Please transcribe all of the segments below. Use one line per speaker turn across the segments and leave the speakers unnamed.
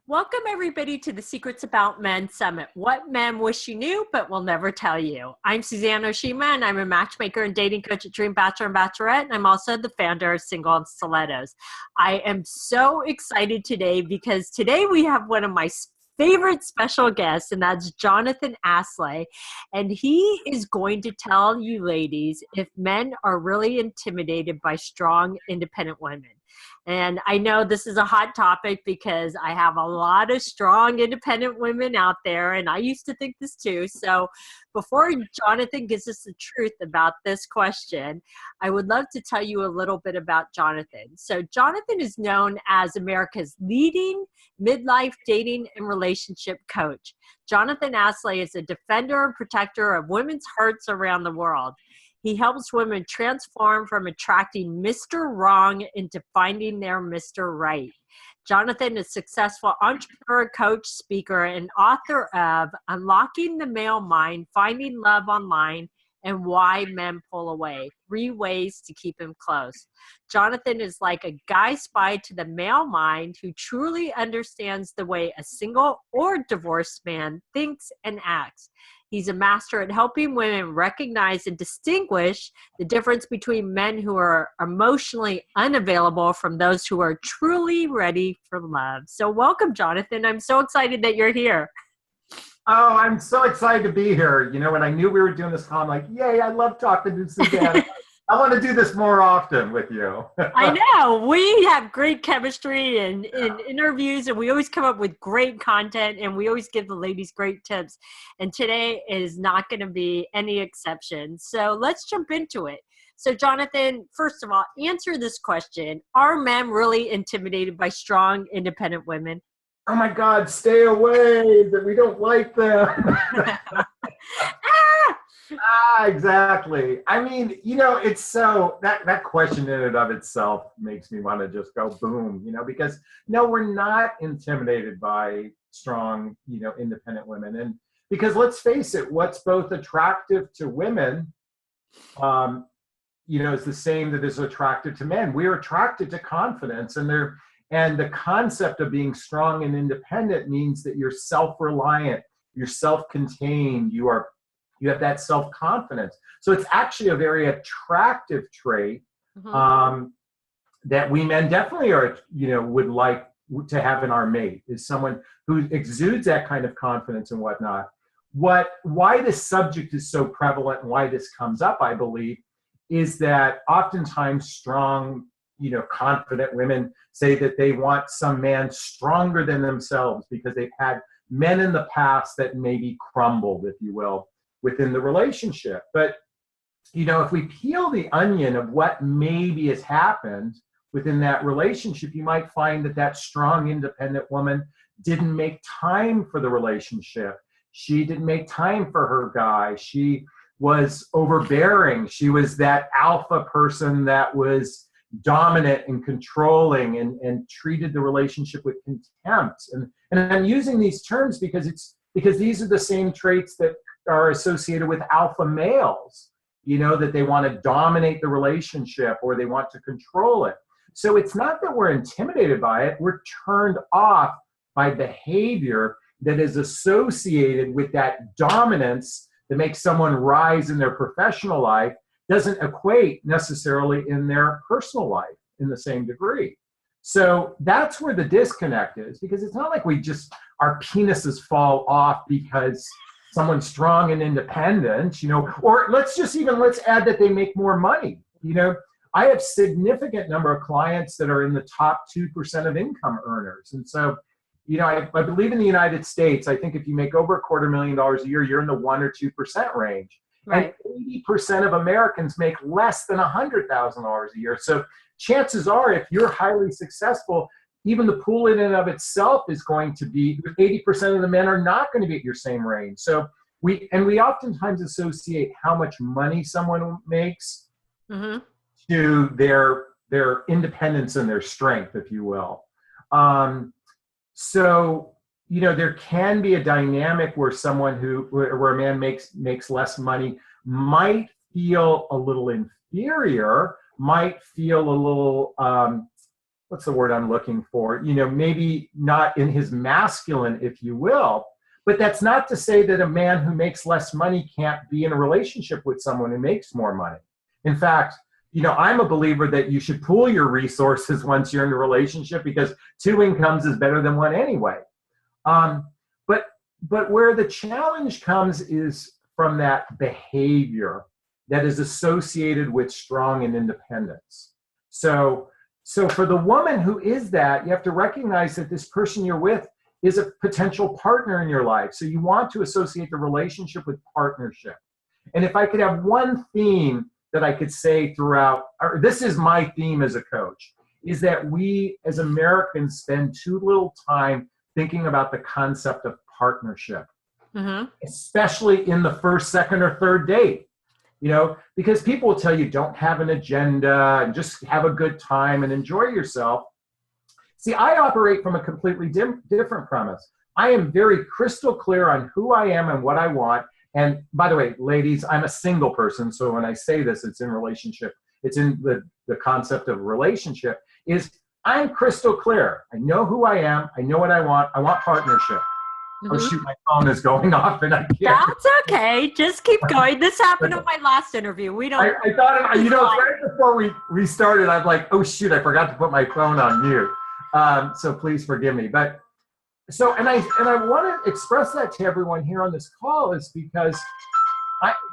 Welcome, everybody, to the Secrets About Men Summit. What men wish you knew, but will never tell you. I'm Suzanne Oshima, and I'm a matchmaker and dating coach at Dream Bachelor and Bachelorette, and I'm also the founder of Single and Stilettos. I am so excited today because today we have one of my favorite special guests, and that's Jonathan Aslay. And he is going to tell you ladies if men are really intimidated by strong, independent women. And I know this is a hot topic because I have a lot of strong, independent women out there, and I used to think this too. So before Jonathan gives us the truth about this question, I would love to tell you a little bit about Jonathan. So Jonathan is known as America's leading midlife dating and relationship coach. Jonathan Aslay is a defender and protector of women's hearts around the world. He helps women transform from attracting Mr. Wrong into finding their Mr. Right. Jonathan is a successful entrepreneur, coach, speaker, and author of Unlocking the Male Mind, Finding Love Online, and Why Men Pull Away, 3 Ways to Keep Him Close. Jonathan is like a guy spy to the male mind who truly understands the way a single or divorced man thinks and acts. He's a master at helping women recognize and distinguish the difference between men who are emotionally unavailable from those who are truly ready for love. So welcome, Jonathan. I'm so excited that you're here.
Oh, I'm so excited to be here. You know, when I knew we were doing this call, I'm like, yay, I love talking to Suzanne. I want to do this more often with you.
I know. We have great chemistry and interviews, and we always come up with great content, and we always give the ladies great tips. And today is not going to be any exception. So let's jump into it. So Jonathan, first of all, answer this question. Are men really intimidated by strong, independent women?
Oh my God, stay away, that we don't like them. Exactly. I mean, you know, it's so, that question in and of itself makes me want to just go boom, you know, because no, we're not intimidated by strong, you know, independent women. And because let's face it, what's both attractive to women, you know, is the same that is attractive to men. We're attracted to confidence, and the concept of being strong and independent means that you're self-reliant, you're self-contained, you have that self-confidence. So it's actually a very attractive trait that we men definitely are, you know, would like to have in our mate, is someone who exudes that kind of confidence and whatnot. Why this subject is so prevalent and why this comes up, I believe, is that oftentimes strong, you know, confident women say that they want some man stronger than themselves because they've had men in the past that maybe crumbled, if you will, within the relationship. But, you know, if we peel the onion of what maybe has happened within that relationship, you might find that that strong, independent woman didn't make time for the relationship. She didn't make time for her guy. She was overbearing. She was that alpha person that was dominant and controlling and treated the relationship with contempt. And I'm using these terms because these are the same traits that are associated with alpha males, you know, that they want to dominate the relationship or they want to control it. So it's not that we're intimidated by it, we're turned off by behavior that is associated with that dominance that makes someone rise in their professional life, doesn't equate necessarily in their personal life in the same degree. So that's where the disconnect is, because it's not like our penises fall off because someone's strong and independent, you know, or let's add that they make more money. You know, I have significant number of clients that are in the top 2% of income earners. And so, you know, I believe in the United States, I think if you make over $250,000 a year, you're in the 1 or 2% range. Right. And 80% of Americans make less than $100,000 a year. So chances are, if you're highly successful, even the pool in and of itself is going to be, 80% of the men are not going to be at your same range. So we oftentimes associate how much money someone makes to their independence and their strength, if you will. So, you know, there can be a dynamic where where a man makes less money might feel a little inferior, might feel a little what's the word I'm looking for? Maybe not in his masculine, if you will, but that's not to say that a man who makes less money can't be in a relationship with someone who makes more money. In fact, I'm a believer that you should pool your resources once you're in a relationship, because 2 incomes is better than 1 anyway. But where the challenge comes is from that behavior that is associated with strong and independence. So for the woman who is that, you have to recognize that this person you're with is a potential partner in your life. So you want to associate the relationship with partnership. And if I could have one theme that I could say throughout, or this is my theme as a coach, is that we as Americans spend too little time thinking about the concept of partnership, especially in the first, second, or third date. Because people will tell you don't have an agenda and just have a good time and enjoy yourself. See, I operate from a completely different premise. I am very crystal clear on who I am and what I want. And by the way, ladies, I'm a single person. So when I say this, it's in relationship. It's in the concept of relationship is I'm crystal clear. I know who I am. I know what I want. I want partnership. Oh, shoot, my phone is going off and I can't.
That's okay. Just keep going. This happened on my last interview. We don't.
I thought, right before we started, I'm like, oh, shoot, I forgot to put my phone on mute. So please forgive me. But and I want to express that to everyone here on this call is because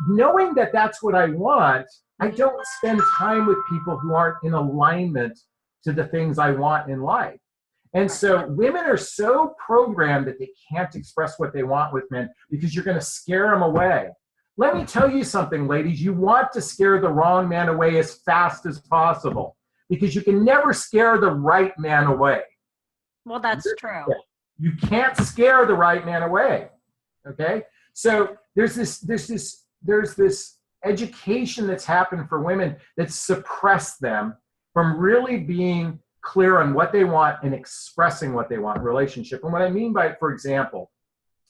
knowing that that's what I want, I don't spend time with people who aren't in alignment to the things I want in life. And so women are so programmed that they can't express what they want with men because you're going to scare them away. Let me tell you something, ladies. You want to scare the wrong man away as fast as possible because you can never scare the right man away.
Well, that's true.
You can't scare the right man away. Okay? So there's this education that's happened for women that suppressed them from really being clear on what they want and expressing what they want in a relationship. And what I mean by, for example,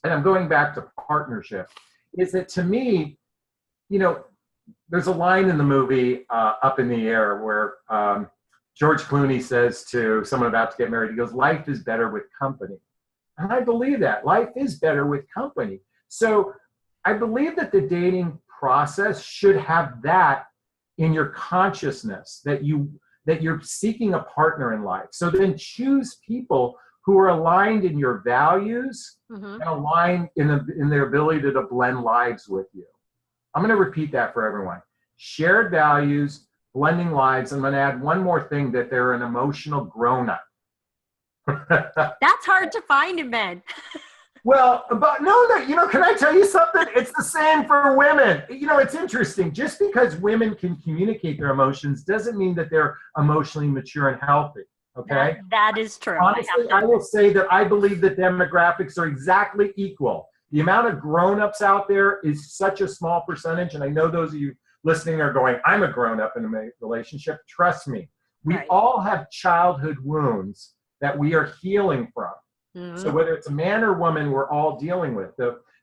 and I'm going back to partnership, is that to me, there's a line in the movie Up in the Air where George Clooney says to someone about to get married, he goes, life is better with company. And I believe that. Life is better with company. So I believe that the dating process should have that in your consciousness, that you're seeking a partner in life. So then choose people who are aligned in your values and aligned in their ability to blend lives with you. I'm going to repeat that for everyone. Shared values, blending lives. I'm going to add one more thing, that they're an emotional grown-up.
That's hard to find in men.
Well, but no, can I tell you something? It's the same for women. It's interesting. Just because women can communicate their emotions doesn't mean that they're emotionally mature and healthy. Okay?
That is true.
Honestly, I will say that I believe that demographics are exactly equal. The amount of grown-ups out there is such a small percentage, and I know those of you listening are going, I'm a grown-up in a relationship. Trust me. We all have childhood wounds that we are healing from. So whether it's a man or woman, we're all dealing with.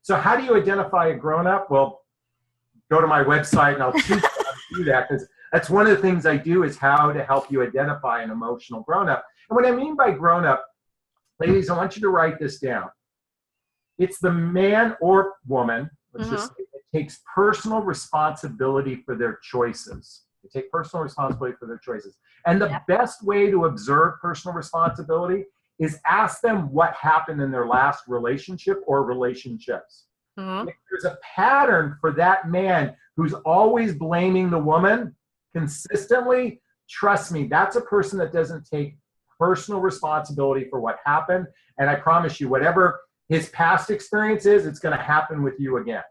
So how do you identify a grown-up? Well, go to my website and I'll teach you how to do that, because that's one of the things I do is how to help you identify an emotional grown-up. And what I mean by grown-up, ladies, I want you to write this down. It's the man or woman, let's just say, that takes personal responsibility for their choices. They take personal responsibility for their choices. And the best way to observe personal responsibility is ask them what happened in their last relationship or relationships. If there's a pattern for that man who's always blaming the woman consistently, trust me, that's a person that doesn't take personal responsibility for what happened. And I promise you, whatever his past experience is, it's going to happen with you again.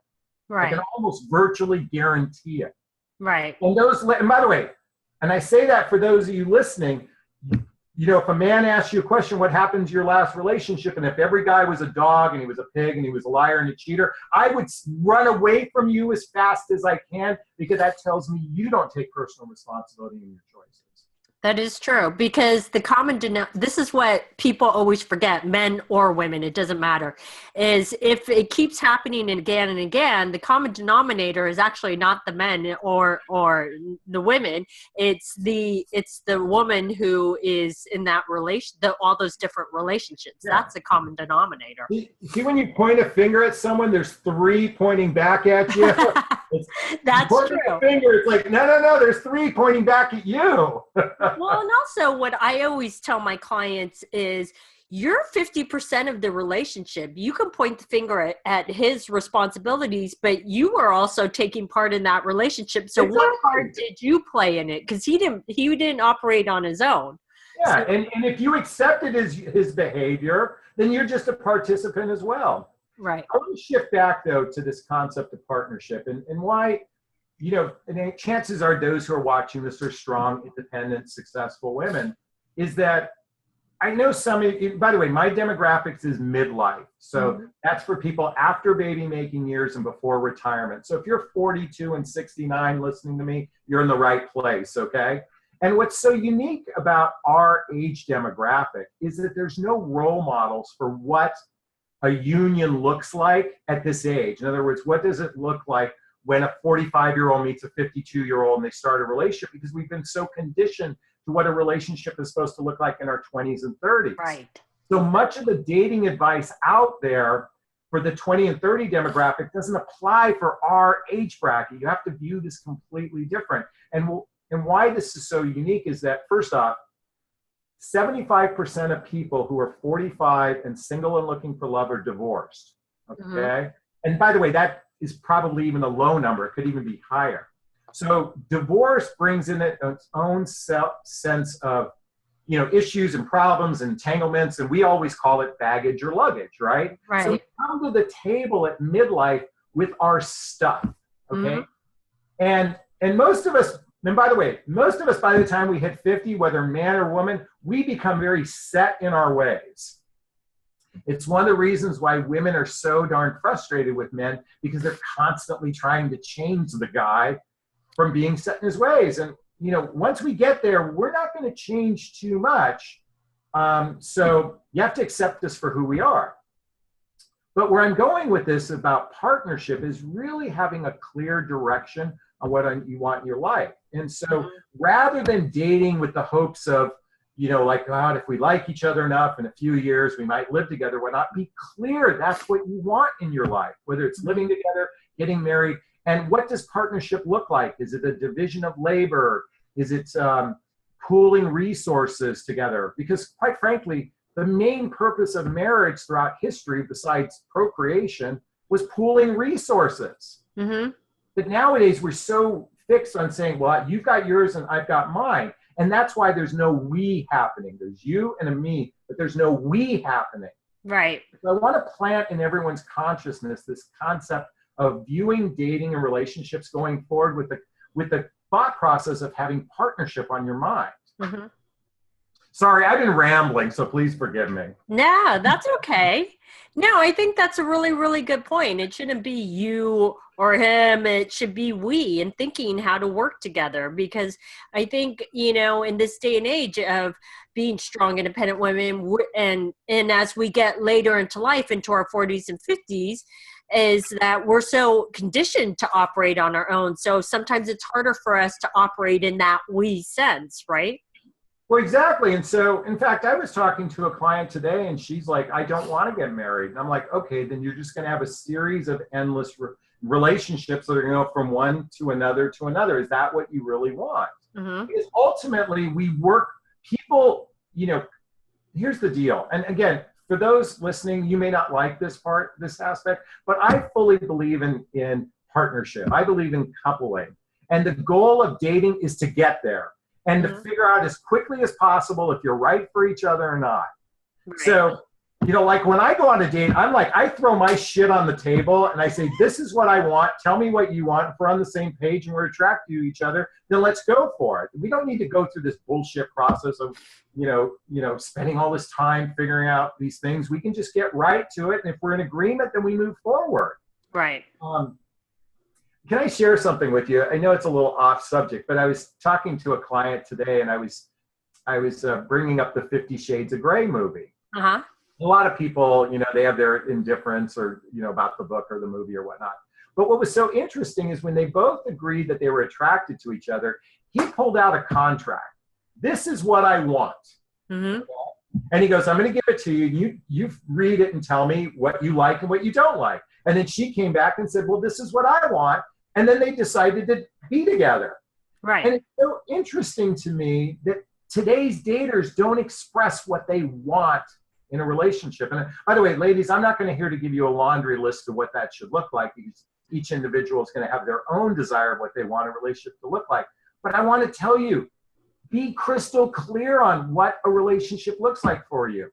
I can almost virtually guarantee it. And by the way, and I say that for those of you listening, if a man asks you a question, what happened to your last relationship? And if every guy was a dog and he was a pig and he was a liar and a cheater, I would run away from you as fast as I can, because that tells me you don't take personal responsibility in your choices.
That is true, because the this is what people always forget, men or women, it doesn't matter, is if it keeps happening and again, the common denominator is actually not the men or the women. It's the woman who is in that all those different relationships.
Yeah.
That's the common denominator.
See, when you point a finger at someone, there's three pointing back at you.
That's true.
A finger, it's like, no, there's three pointing back at you.
Well, and also what I always tell my clients is you're 50% of the relationship. You can point the finger at his responsibilities, but you were also taking part in that relationship. So
Exactly.
what part did you play in it? Because he didn't operate on his own.
Yeah, so, and if you accepted his behavior, then you're just a participant as well.
Right.
I want to shift back, though, to this concept of partnership and why, and chances are those who are watching this are strong, independent, successful women, is that I know by the way, my demographics is midlife. So that's for people after baby making years and before retirement. So if you're 42 and 69 listening to me, you're in the right place, okay? And what's so unique about our age demographic is that there's no role models for what a union looks like at this age. In other words, what does it look like when a 45-year-old meets a 52-year-old and they start a relationship? Because we've been so conditioned to what a relationship is supposed to look like in our 20s and 30s.
Right. So
much of the dating advice out there for the 20 and 30 demographic doesn't apply for our age bracket. You have to view this completely different. And why this is so unique is that, first off, 75% of people who are 45 and single and looking for love are divorced, okay? And by the way, that is probably even a low number. It could even be higher. So divorce brings in its own sense of, issues and problems and entanglements, and we always call it baggage or luggage, right?
Right.
So we come to the table at midlife with our stuff, okay? And most of us, and by the way, most of us, by the time we hit 50, whether man or woman, we become very set in our ways. It's one of the reasons why women are so darn frustrated with men, because they're constantly trying to change the guy from being set in his ways. And, once we get there, we're not going to change too much. So you have to accept us for who we are. But where I'm going with this about partnership is really having a clear direction on what you want in your life. And so rather than dating with the hopes of, like, God, if we like each other enough in a few years, we might live together, whatnot, be clear that's what you want in your life, whether it's living together, getting married. And what does partnership look like? Is it a division of labor? Is it pooling resources together? Because quite frankly, the main purpose of marriage throughout history, besides procreation, was pooling resources. But nowadays, we're so fixed on saying, well, you've got yours and I've got mine. And that's why there's no we happening. There's you and a me, but there's no we happening.
Right.
So I want to plant in everyone's consciousness this concept of viewing dating and relationships going forward with the thought process of having partnership on your mind. Sorry, I've been rambling, so please forgive me.
No, that's okay. No, I think that's a really, really good point. It shouldn't be you or him. It should be we, and thinking how to work together. Because I think, in this day and age of being strong, independent women, and as we get later into life, into our 40s and 50s, is that we're so conditioned to operate on our own. So sometimes it's harder for us to operate in that we sense, right?
Well, exactly. And so, in fact, I was talking to a client today and she's like, I don't want to get married. And I'm like, okay, then you're just going to have a series of endless relationships that are going to go from one to another to another. Is that what you really want? Because ultimately people, here's the deal. And again, for those listening, you may not like this aspect, but I fully believe in partnership. I believe in coupling. And the goal of dating is to get there and to figure out as quickly as possible if you're right for each other or not. Right. So, like when I go on a date, I throw my shit on the table and I say, this is what I want. Tell me what you want. If we're on the same page and we're attracted to each other, then let's go for it. We don't need to go through this bullshit process of, spending all this time figuring out these things. We can just get right to it. And if we're in agreement, then we move forward.
Right.
Can I share something with you? I know it's a little off subject, but I was talking to a client today and I was bringing up the 50 Shades of Grey movie.
Uh-huh.
A lot of people, they have their indifference or, about the book or the movie or whatnot. But what was so interesting is when they both agreed that they were attracted to each other, he pulled out a contract. This is what I want.
Mm-hmm.
And he goes, I'm going to give it to you. You read it and tell me what you like and what you don't like. And then she came back and said, well, this is what I want. And then they decided to be together.
Right.
And it's so interesting to me that today's daters don't express what they want in a relationship. And by the way, ladies, I'm not going to here to give you a laundry list of what that should look like, because each individual is going to have their own desire of what they want a relationship to look like. But I want to tell you, be crystal clear on what a relationship looks like for you.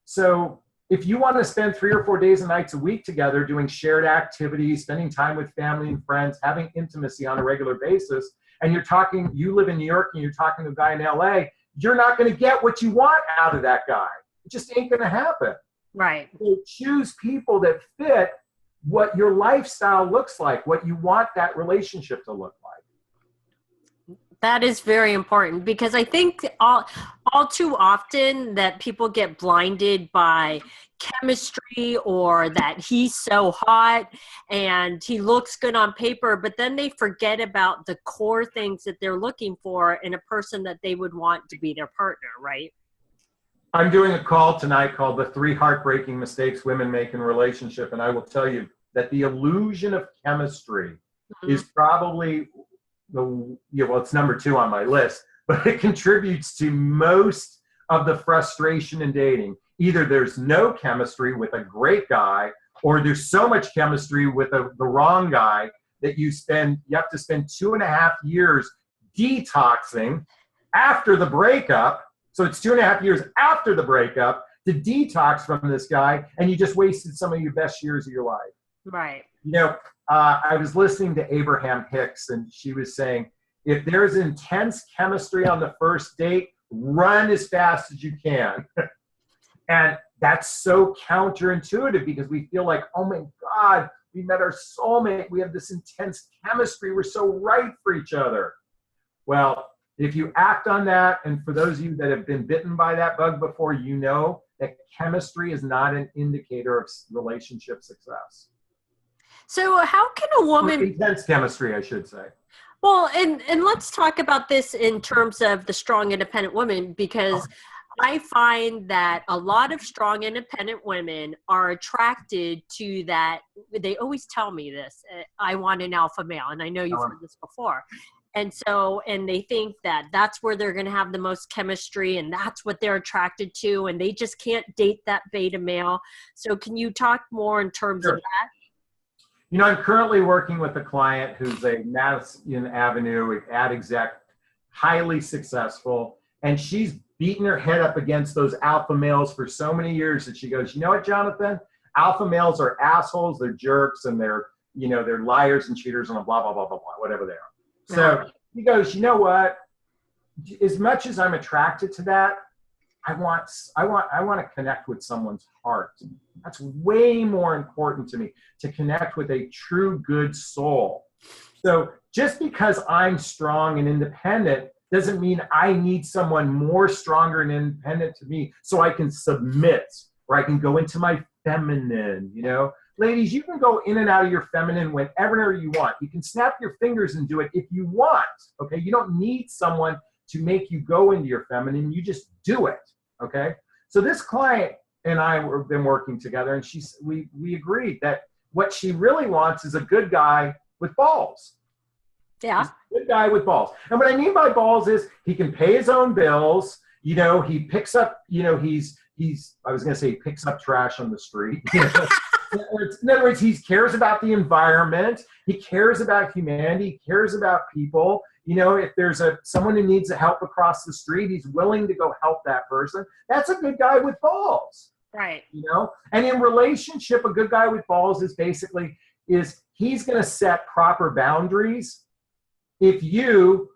So if you want to spend 3 or 4 days and nights a week together doing shared activities, spending time with family and friends, having intimacy on a regular basis, and you live in New York and you're talking to a guy in LA, you're not going to get what you want out of that guy. It just ain't going to happen.
Right.
So choose people that fit what your lifestyle looks like, what you want that relationship to look like.
That is very important, because I think all too often that people get blinded by chemistry, or that he's so hot and he looks good on paper, but then they forget about the core things that they're looking for in a person that they would want to be their partner, right?
I'm doing a call tonight called The 3 Heartbreaking Mistakes Women Make in Relationship, and I will tell you that the illusion of chemistry is probably it's number 2 on my list, but it contributes to most of the frustration in dating. Either there's no chemistry with a great guy, or there's so much chemistry with the wrong guy that you have to spend 2.5 years detoxing after the breakup. So it's 2.5 years after the breakup to detox from this guy, and you just wasted some of your best years of your life.
Right.
I was listening to Abraham Hicks, and she was saying, if there's intense chemistry on the first date, run as fast as you can. And that's so counterintuitive, because we feel like, oh my God, we met our soulmate. We have this intense chemistry. We're so right for each other. Well, if you act on that, and for those of you that have been bitten by that bug before, you know that chemistry is not an indicator of relationship success.
So how can a woman...
Intense chemistry, I should say.
Well, and let's talk about this in terms of the strong, independent woman, because I find that a lot of strong, independent women are attracted to that. They always tell me this, I want an alpha male, and I know you've heard this before. And they think that that's where they're going to have the most chemistry, and that's what they're attracted to, and they just can't date that beta male. So can you talk more in terms of that?
I'm currently working with a client who's a Madison Avenue ad exec, highly successful, and she's beaten her head up against those alpha males for so many years that she goes, you know what, Jonathan? Alpha males are assholes, they're jerks, and they're liars and cheaters and blah, blah, blah, blah, blah, whatever they are. So he goes, you know what? As much as I'm attracted to that, I want to connect with someone's heart. That's way more important to me, to connect with a true good soul. So just because I'm strong and independent doesn't mean I need someone more stronger and independent to me so I can submit, or I can go into my feminine, Ladies, you can go in and out of your feminine whenever you want. You can snap your fingers and do it if you want, okay? You don't need someone to make you go into your feminine. You just do it, okay? So this client and I have been working together, and we agreed that what she really wants is a good guy with balls.
Yeah.
Good guy with balls. And what I mean by balls is he can pay his own bills. He picks up, I was going to say he picks up trash on the street. In other words, he cares about the environment. He cares about humanity. He cares about people. If there's someone who needs help across the street, he's willing to go help that person. That's a good guy with balls.
Right.
And in relationship, a good guy with balls is he's going to set proper boundaries. If you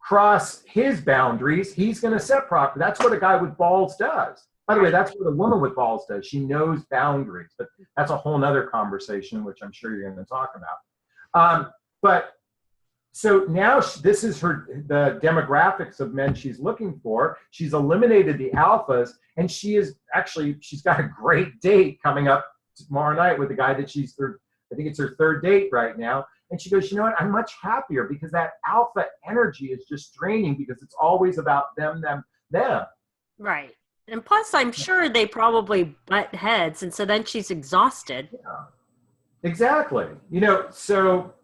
cross his boundaries, he's going to set proper. That's what a guy with balls does. By the way, that's what a woman with balls does. She knows boundaries, but that's a whole nother conversation, which I'm sure you're going to talk about. But so now this is the demographics of men she's looking for. She's eliminated the alphas, and she's got a great date coming up tomorrow night with a guy that I think it's her third date right now. And she goes, you know what? I'm much happier because that alpha energy is just draining because it's always about them, them, them.
Right. And plus, I'm sure they probably butt heads. And so then she's exhausted.
Yeah, exactly. So,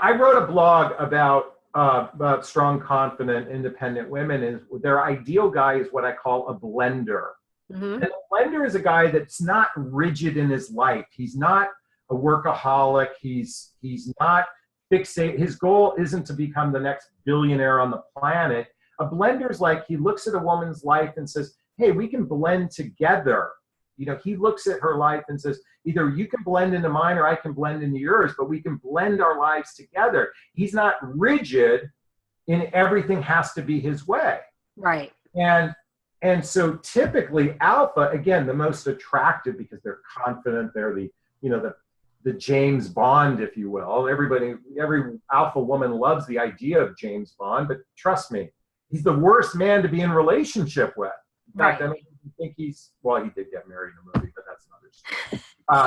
I wrote a blog about strong, confident, independent women. Is their ideal guy is what I call a blender. Mm-hmm. And a blender is a guy that's not rigid in his life. He's not a workaholic. He's not fixated. His goal isn't to become the next billionaire on the planet. A blender's like, he looks at a woman's life and says, hey, we can blend together. He looks at her life and says, either you can blend into mine or I can blend into yours, but we can blend our lives together. He's not rigid in everything has to be his way.
Right.
And so typically alpha, again, the most attractive because they're confident. They're the James Bond, if you will. Every alpha woman loves the idea of James Bond, but trust me, he's the worst man to be in relationship with. In fact, I don't think he did get married in a movie, but that's another story.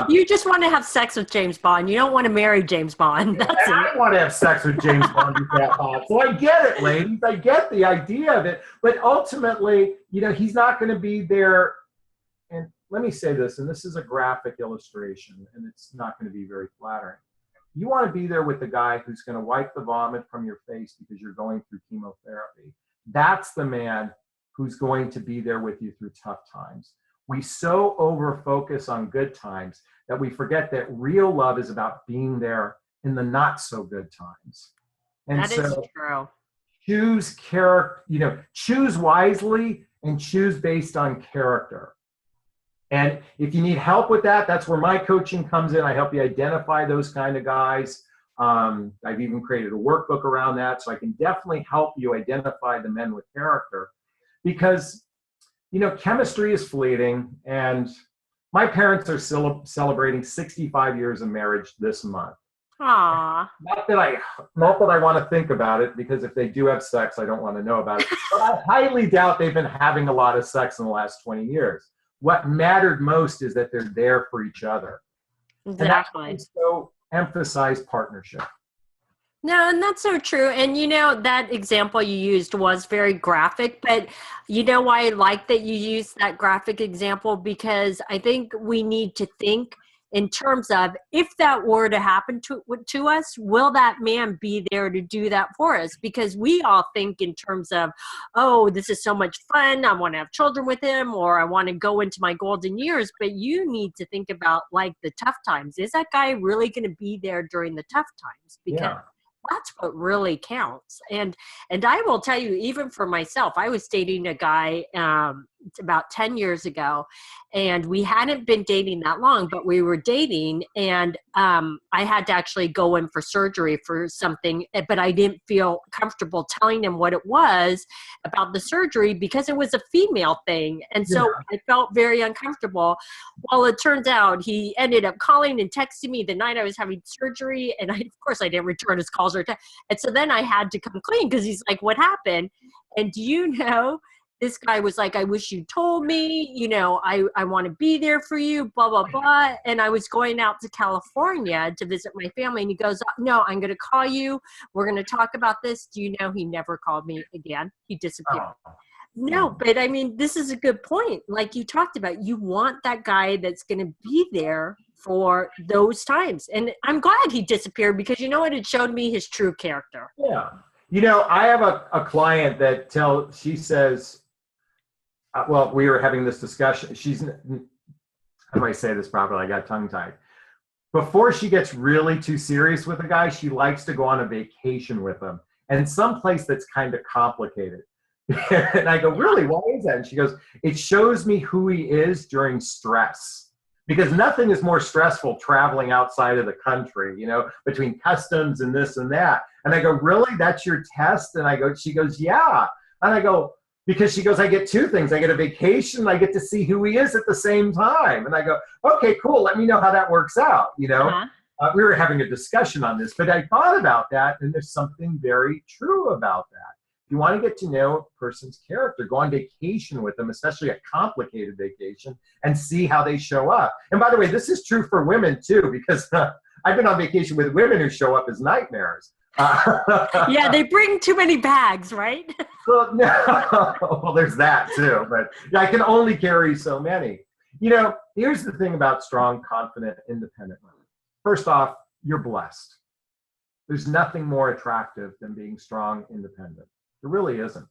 You just want to have sex with James Bond. You don't want to marry James Bond. That's it.
I want to have sex with James Bond. So I get it, ladies. I get the idea of it. But ultimately, he's not going to be there. And let me say this, and this is a graphic illustration, and it's not going to be very flattering. You want to be there with the guy who's going to wipe the vomit from your face because you're going through chemotherapy. That's the man who's going to be there with you through tough times. We so over-focus on good times that we forget that real love is about being there in the not so good times. And
that is true.
Choose character, choose wisely and choose based on character. And if you need help with that, that's where my coaching comes in. I help you identify those kind of guys. I've even created a workbook around that, so I can definitely help you identify the men with character. Because, chemistry is fleeting, and my parents are celebrating 65 years of marriage this month.
Aww.
Not that I want to think about it, because if they do have sex, I don't want to know about it. But I highly doubt they've been having a lot of sex in the last 20 years. What mattered most is that they're there for each other.
Exactly.
And so emphasize partnership.
No, and that's so true. And that example you used was very graphic, but why I like that you used that graphic example? Because I think we need to think in terms of, if that were to happen to us, will that man be there to do that for us? Because we all think in terms of, oh, this is so much fun, I want to have children with him, or I want to go into my golden years. But you need to think about the tough times. Is that guy really going to be there during the tough times? Because that's what really counts. And I will tell you, even for myself, I was dating a guy about 10 years ago, and we hadn't been dating that long, but we were dating, and I had to actually go in for surgery for something, but I didn't feel comfortable telling him what it was about the surgery because it was a female thing. And so I felt very uncomfortable. Well, it turns out he ended up calling and texting me the night I was having surgery, and of course I didn't return his calls or text. And so then I had to come clean because he's like, what happened? And this guy was like, I wish you told me, I want to be there for you, blah, blah, blah. And I was going out to California to visit my family. And he goes, no, I'm going to call you. We're going to talk about this. Do you know he never called me again? He disappeared. Oh. No, but I mean, this is a good point. Like you talked about, you want that guy that's going to be there for those times. And I'm glad he disappeared because you know what? It showed me his true character.
Yeah. I have a client that she says, we were having this discussion. How do I say this properly? I got tongue-tied. Before she gets really too serious with a guy, she likes to go on a vacation with him, and someplace that's kind of complicated. And I go, really? Why is that? And she goes, it shows me who he is during stress. Because nothing is more stressful traveling outside of the country, between customs and this and that. And I go, really? That's your test? And she goes, yeah. And I go, because she goes, I get two things. I get a vacation, and I get to see who he is at the same time. And I go, okay, cool. Let me know how that works out, We were having a discussion on this, but I thought about that, and there's something very true about that. If you want to get to know a person's character, go on vacation with them, especially a complicated vacation, and see how they show up. And by the way, this is true for women too, because I've been on vacation with women who show up as nightmares.
Yeah, they bring too many bags, right?
Well, no. Well, there's that too, but I can only carry so many. Here's the thing about strong, confident, independent women. First off, you're blessed. There's nothing more attractive than being strong, independent. There really isn't.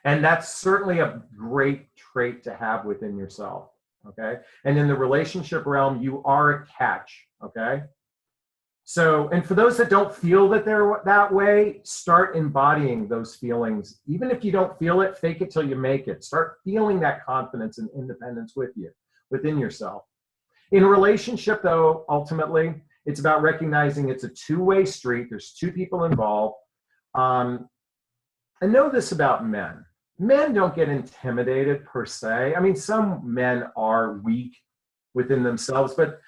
And that's certainly a great trait to have within yourself, okay? And in the relationship realm, you are a catch, okay? So, and for those that don't feel that they're that way, start embodying those feelings. Even if you don't feel it, fake it till you make it. Start feeling that confidence and independence within yourself. In a relationship, though, ultimately, it's about recognizing it's a two-way street. There's two people involved. And know this about men. Men don't get intimidated per se. I mean, some men are weak within themselves, but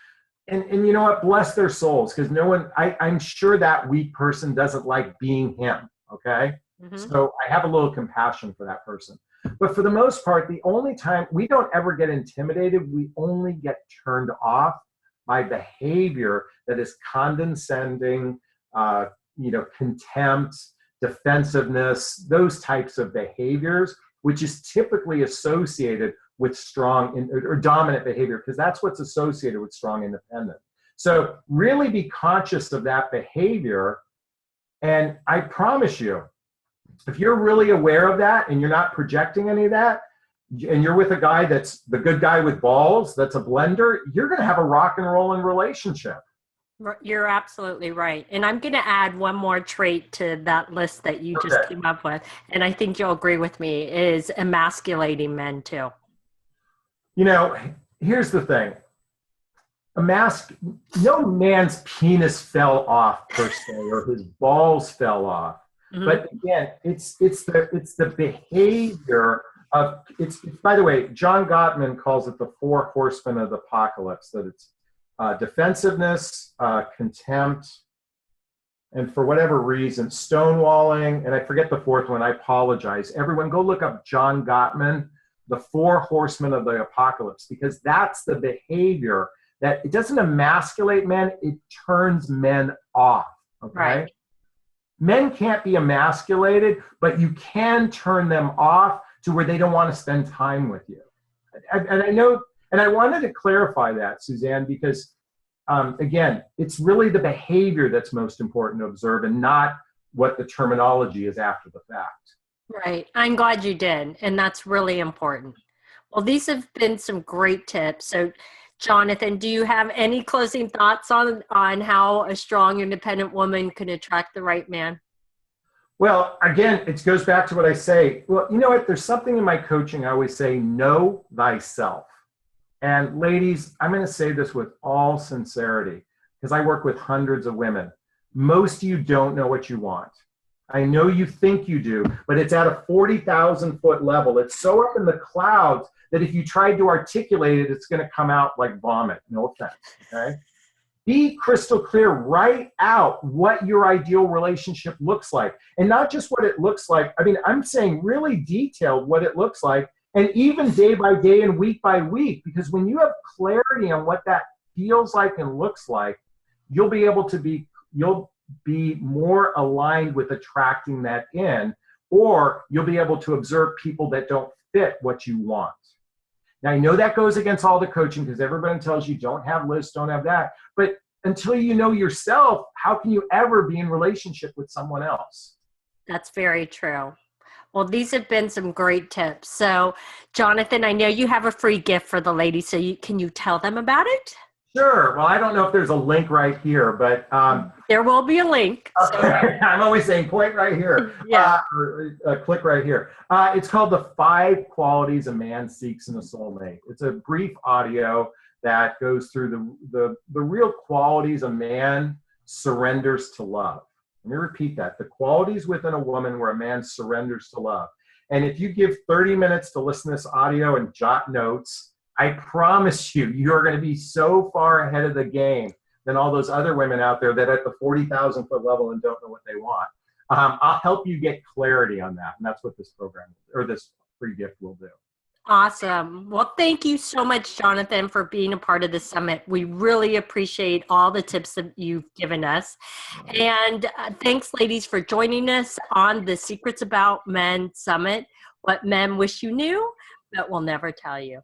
and you know what? Bless their souls, because I'm sure that weak person doesn't like being him, okay? Mm-hmm. So I have a little compassion for that person. But for the most part, the only time we don't ever get intimidated, we only get turned off by behavior that is condescending, contempt, defensiveness, those types of behaviors, which is typically associated with strong or dominant behavior, because that's what's associated with strong independent. So really be conscious of that behavior. And I promise you, if you're really aware of that and you're not projecting any of that, and you're with a guy that's the good guy with balls, that's a blender, you're going to have a rock and rolling relationship.
You're absolutely right. And I'm going to add one more trait to that list that you just came up with. And I think you'll agree with me, is emasculating men too.
Here's the thing. No man's penis fell off per se, or his balls fell off. Mm-hmm. But again, it's the behavior of it's. By the way, John Gottman calls it the 4 horsemen of the apocalypse. That it's defensiveness, contempt, and for whatever reason, stonewalling. And I forget the 4th one. I apologize. Everyone, go look up John Gottman, the 4 horsemen of the apocalypse, because that's the behavior that it doesn't emasculate men; it turns men off. Okay. Right. Men can't be emasculated, but you can turn them off to where they don't want to spend time with you. And I know, and I wanted to clarify that, Suzanne, because again, it's really the behavior that's most important to observe, and not what the terminology is after the fact.
Right. I'm glad you did. And that's really important. Well, these have been some great tips. So, Jonathan, do you have any closing thoughts on how a strong, independent woman can attract the right man?
Well, again, it goes back to what I say. Well, you know what? There's something in my coaching I always say, know thyself. And ladies, I'm going to say this with all sincerity, because I work with hundreds of women. Most of you don't know what you want. I know you think you do, but it's at a 40,000 foot level. It's so up in the clouds that if you tried to articulate it, it's going to come out like vomit. No offense, okay? Be crystal clear, write out what your ideal relationship looks like. And not just what it looks like. I mean, I'm saying really detailed what it looks like, and even day by day and week by week, because when you have clarity on what that feels like and looks like, you'll be more aligned with attracting that in, or you'll be able to observe people that don't fit what you want. Now, I know that goes against all the coaching, because everybody tells you don't have lists, don't have that. But until you know yourself, how can you ever be in relationship with someone else?
That's very true. Well, these have been some great tips. So, Jonathan, I know you have a free gift for the ladies. So can you tell them about it?
Sure. Well, I don't know if there's a link right here, but
there will be a link. So.
I'm always saying point right here.
Yeah.
Click right here. It's called The 5 Qualities a Man Seeks in a Soulmate. It's a brief audio that goes through the real qualities a man surrenders to love. Let me repeat that. The qualities within a woman where a man surrenders to love. And if you give 30 minutes to listen to this audio and jot notes, I promise you, you're going to be so far ahead of the game than all those other women out there that at the 40,000 foot level and don't know what they want. I'll help you get clarity on that. And that's what this program or this free gift will do.
Awesome. Well, thank you so much, Jonathan, for being a part of the summit. We really appreciate all the tips that you've given us. And thanks, ladies, for joining us on the Secrets About Men Summit. What men wish you knew, but will never tell you.